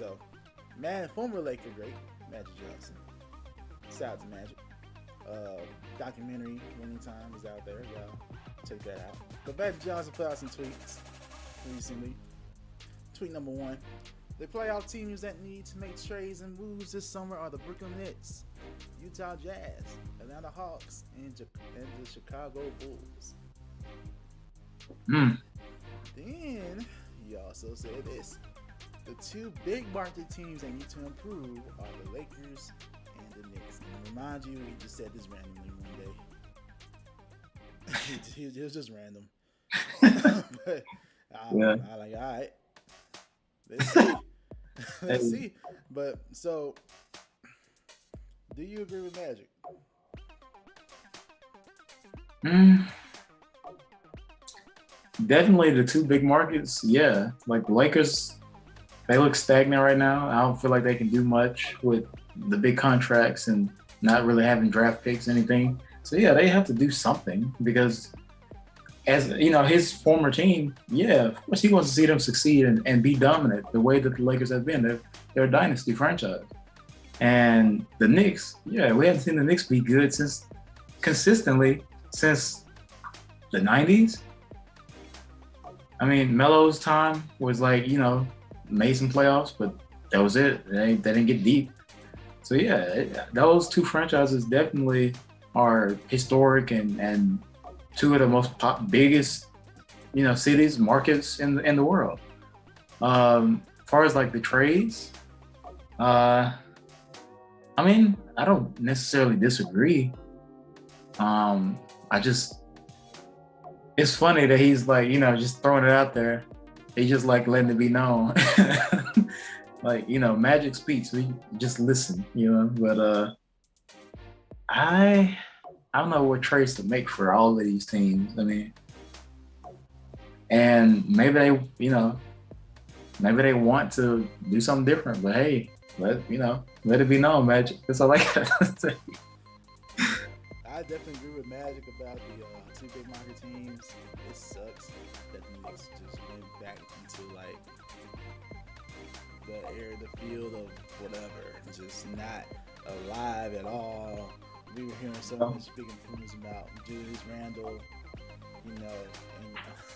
So, former Laker great, Magic Johnson. Shout out to Magic. Documentary Winning Time is out there. Y'all check that out. But Magic Johnson put out some tweets recently. Tweet number 1. The playoff teams that need to make trades and moves this summer are the Brooklyn Nets, Utah Jazz, Atlanta Hawks, and the Chicago Bulls. Then he also said this. The 2 big market teams that need to improve are the Lakers and the Knicks. And to remind you, he just said this randomly one day. It was just random. But I like, all right. Let's see. Let's see. But so, do you agree with Magic? Definitely the 2 big markets. Yeah, like the Lakers, they look stagnant right now. I don't feel like they can do much with the big contracts and not really having draft picks, anything. So yeah, they have to do something because, as you know, his former team, yeah, of course he wants to see them succeed and be dominant the way that the Lakers have been. They're a dynasty franchise. And the Knicks, yeah, we haven't seen the Knicks be good consistently since the 90s. I mean, Melo's time was like, you know, made some playoffs, but that was it. They didn't get deep. So yeah, those 2 franchises definitely are historic and 2 of the most biggest, you know, cities, markets in the world. As far as like the trades, I mean, I don't necessarily disagree. It's funny that he's like, you know, just throwing it out there. He just like letting it be known. Like, you know, Magic speaks, we just listen, you know. But I don't know what trades to make for all of these teams. I mean, and maybe they want to do something different. But hey, let it be known, Magic. That's all I got to say. I definitely agree with Magic about the 2 big market teams. It sucks that the Knicks just went back into like the air, the field of whatever, just not alive at all. We were hearing so much big improvements about Julius Randle, you know.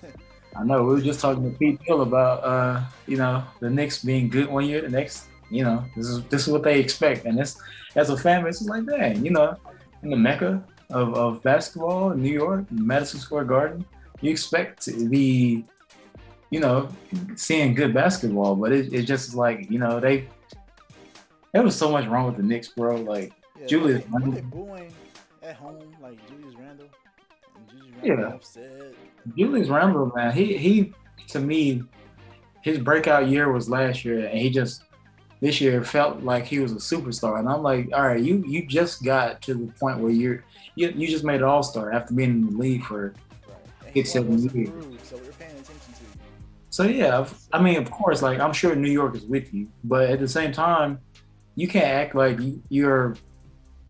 And I know we were just talking to Pete Hill about you know, the Knicks being good one year, the next, you know, this is what they expect, and this, as a fan base, it's like, dang, you know, in the mecca of basketball in New York, Madison Square Garden, you expect to be, you know, seeing good basketball, but it just is like, you know, there was so much wrong with the Knicks, bro. Like, yeah, Julius were Randle. they booing at home like Julius Randle? And Julius Randle upset. Julius Randle, man, he to me, his breakout year was last year, and he just this year felt like he was a superstar. And I'm like, all right, you just got to the point where you just made an all-star after being in the league for 7 years. So we're paying attention to you. So yeah, I mean, of course, like I'm sure New York is with you, but at the same time, you can't act like you're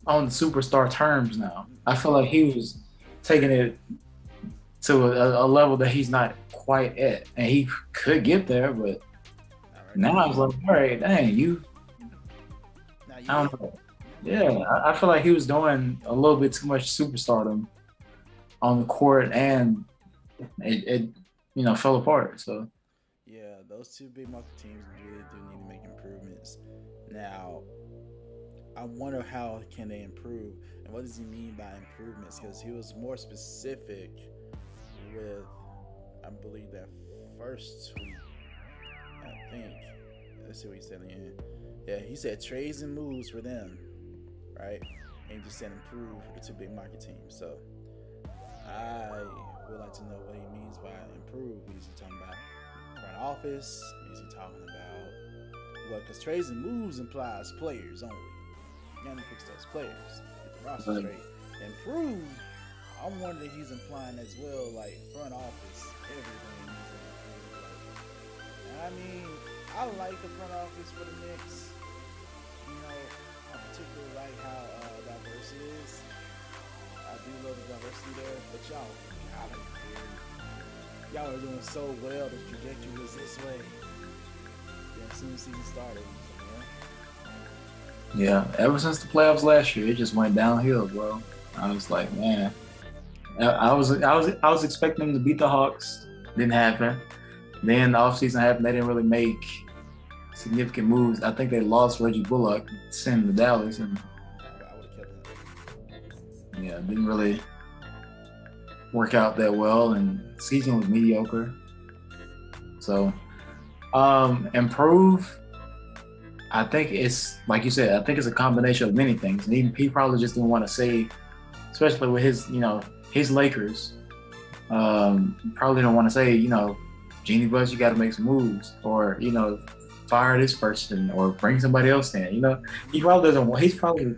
on the superstar terms now. I feel like he was taking it to a level that he's not quite at, and he could get there, but now I was like, all right, dang, I don't know. Yeah, I feel like he was doing a little bit too much superstardom on the court, and it you know, fell apart. So yeah, those 2 big market teams really do need to make improvements. Now, I wonder how can they improve, and what does he mean by improvements? Because he was more specific with, I believe, that first tweet. I think. Let's see what he said again. Yeah, he said trades and moves for them, right? And he just said improve for the 2 big market teams. So I would like to know what he means by improve. Is he talking about front office? Is he talking about what? Because trades and moves implies players only. You gotta fix those players, get the roster straight. Improve, I'm wondering if he's implying as well, like front office, everything needs to improve. Like, I mean, I like the front office for the Knicks. You know, I particularly like how diverse it is. I do love the diversity there, but y'all are doing so well. The trajectory is this way. You know what I'm soon as the season started. Yeah, ever since the playoffs last year, it just went downhill, bro. I was like, man, I was expecting them to beat the Hawks. Didn't happen. Then the offseason happened. They didn't really make significant moves. I think they lost Reggie Bullock, sent him to Dallas, and I would have kept him. yeah, didn't really work out that well. And the season was mediocre. So, improve. I think it's like you said. I think it's a combination of many things. And he probably just didn't want to say, especially with his, his Lakers. Probably don't want to say, Jeannie Buss, you got to make some moves, or fire this person, or bring somebody else in. He probably doesn't want. He's probably,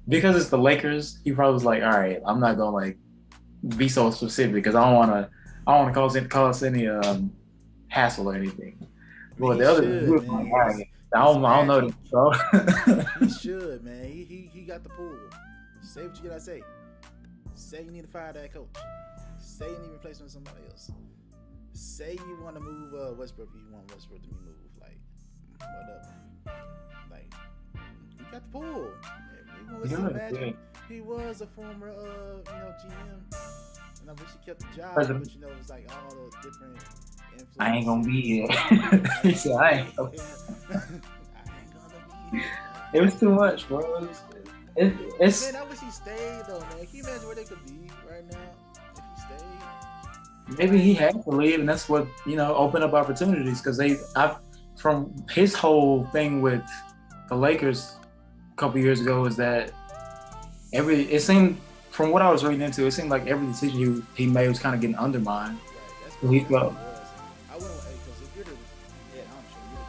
because it's the Lakers. He probably was like, all right, I'm not gonna like be so specific because I don't want to cause any hassle or anything. But the other group, like, all right, I don't know this, bro. He should, man. He got the pull. Say what you gotta say. Say you need to fire that coach. Say you need replacement with somebody else. Say you want to move Westbrook. You want Westbrook to be moved. Like, whatever. Like, he got the pull. Yeah. He was a former, GM. And I wish he kept the job. But it was like all the different influences. I ain't gonna be here. He said, I ain't gonna be here. It was too much, bro. It's man, I wish he stayed though, man. Can you imagine where they could be right now if he stayed? Maybe he had to leave, and that's what opened up opportunities, because from his whole thing with the Lakers a couple years ago is that it seemed, from what I was reading into, it seemed like every decision he made was kind of getting undermined. Right, so he felt. I wouldn't, because if you're the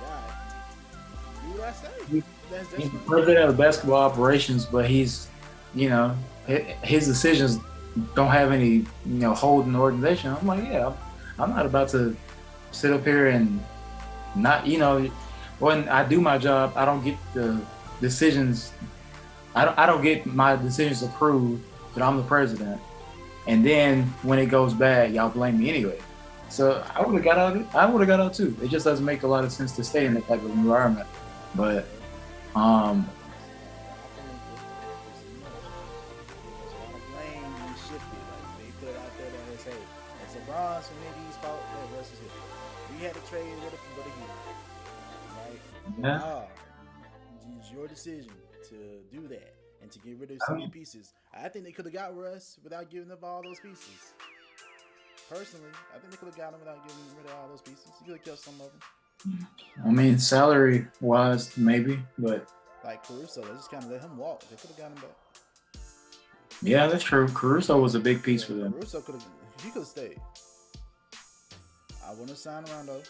guy, you would I say. He's the president of basketball operations, but he's, his decisions don't have any, hold in the organization. I'm like, yeah, I'm not about to sit up here and not, when I do my job, I don't get the decisions. I don't get my decisions approved, but I'm the president. And then when it goes bad, y'all blame me anyway. So I would have got out. I would have got out too. It just doesn't make a lot of sense to stay in that type of environment. But so maybe he's fault. Russ is here. We had to trade with him, but again, right? Yeah. It's your decision to do that and to get rid of so many pieces. I think they could have got Russ without giving up all those pieces. Personally, I think they could have got him without getting rid of all those pieces. You could have kept some of them. I mean, salary wise, maybe, but like Caruso, they just kind of let him walk. They could have got him back. Yeah, that's true. Caruso was a big piece for them. Caruso could have stayed. I wouldn't have signed Rondo.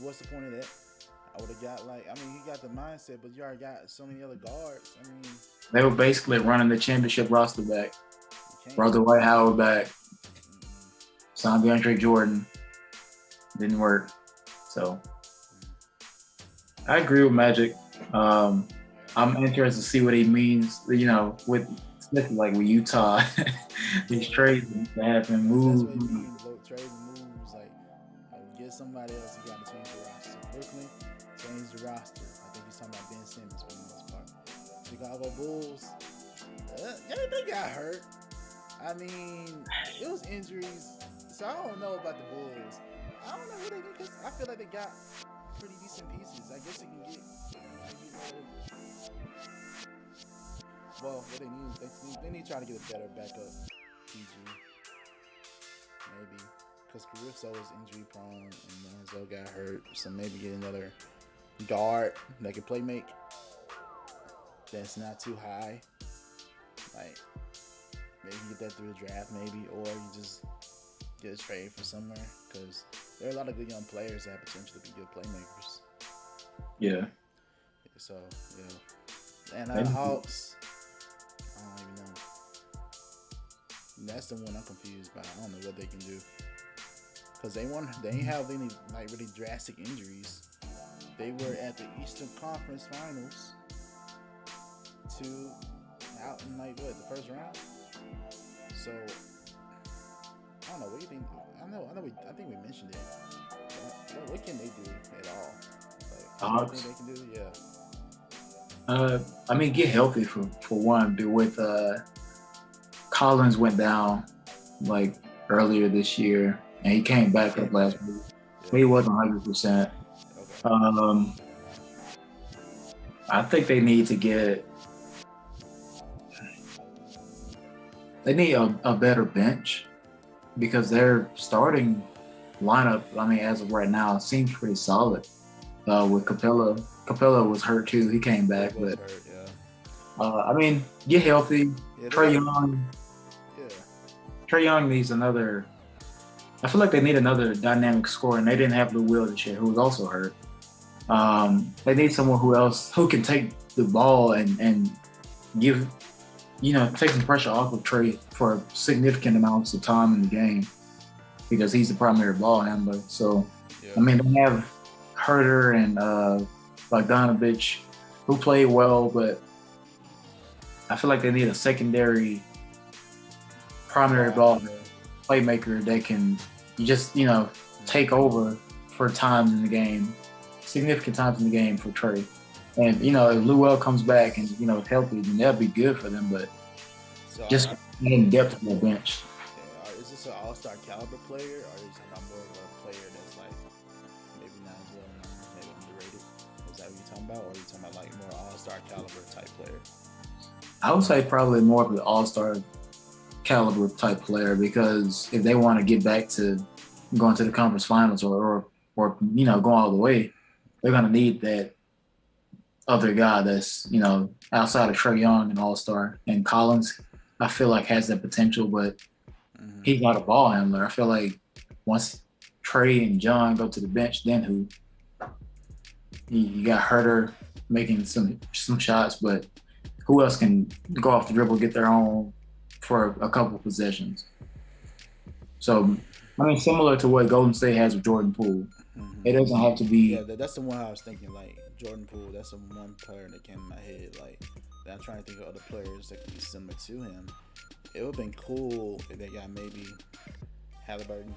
What's the point of that? I would have got he got the mindset, but you already got so many other guards. They were basically running the championship roster back. Brought Dwight Howard back. Signed DeAndre Jordan. Didn't work. So I agree with Magic. I'm interested to see what he means, with especially like with Utah. These trades that happen, moves. That's what he means, trades and moves. Get somebody else. You got to change the roster. Brooklyn, change the roster. I think he's talking about Ben Simmons for the most part. Chicago Bulls, they got hurt. It was injuries. So I don't know about the Bulls. I don't know who they need, because I feel like they got pretty decent pieces. I guess they can get. Well, what they need to try to get a better backup PG. Maybe. Because Caruso is injury prone and Lonzo got hurt. So maybe get another guard that can play make. That's not too high. Maybe you get that through the draft, maybe. Or you just get a trade from somewhere. Because there are a lot of good young players that have potential to be good playmakers. Yeah. So, yeah. And Hawks, I don't even know. That's the one I'm confused by. I don't know what they can do. Because they ain't have any really drastic injuries. They were at the Eastern Conference Finals out in the first round. So I don't know. What do you think? I think we mentioned it. What can they do at all? What do you Odds. think they can do? Yeah. I mean, get healthy for one. But with Collins went down like earlier this year, and he came back up last week. But he Yeah. wasn't 100%. Okay. I think they need to get. They need a better bench because their starting lineup, I mean, as of right now, seems pretty solid. With Capella, Capella was hurt too. He came back, He was but hurt, I mean, get healthy. yeah. Trey Young, Yeah. Trey Young needs another. I feel like they need another dynamic scorer, and they didn't have Lou Will this year, who was also hurt. They need someone who can take the ball and give, take some pressure off of Trey for significant amounts of time in the game because he's the primary ball handler. So, Yeah. I mean, they have Herter and Bogdanovich, who played well, but I feel like they need a secondary primary ball playmaker that can take over for times in the game, significant times in the game for Trey. And if Luell comes back and is healthy, then that'd be good for them. But So just in depth on the bench. okay, is this an all-star caliber player, or are you talking about more of a player that's like maybe not as well known, maybe underrated? Is that what you're talking about, or are you talking about like more all-star caliber type player? I would say probably more of the all-star caliber type player because if they want to get back to going to the conference finals or going all the way, they're gonna need that other guy that's outside of Trey Young and all-star. And Collins, I feel like has that potential, but he's not a ball handler. I feel like once Trey and John go to the bench, then who? You got Herter making some shots, but who else can go off the dribble, get their own for a couple of possessions? So, I mean, similar to what Golden State has with Jordan Poole. It doesn't have to be. Yeah, that's the one I was thinking. Like Jordan Poole, that's the one player that came in my head. Like, that I'm trying to think of other players that could be similar to him. It would have been cool if they got maybe Halliburton.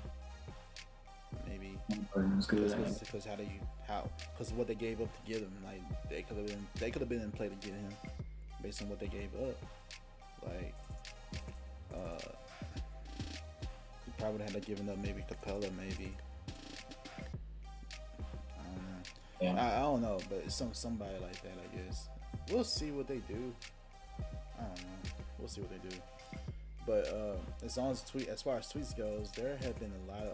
Maybe Halliburton's good. Because what they gave up to get him, like they could have been in play to get him based on what they gave up. Like, you probably would have had to given up maybe Capella, maybe. I don't know. Yeah. I don't know, but it's somebody like that, I guess. We'll see what they do. I don't know. We'll see what they do. But as far as tweets goes, there have been a lot of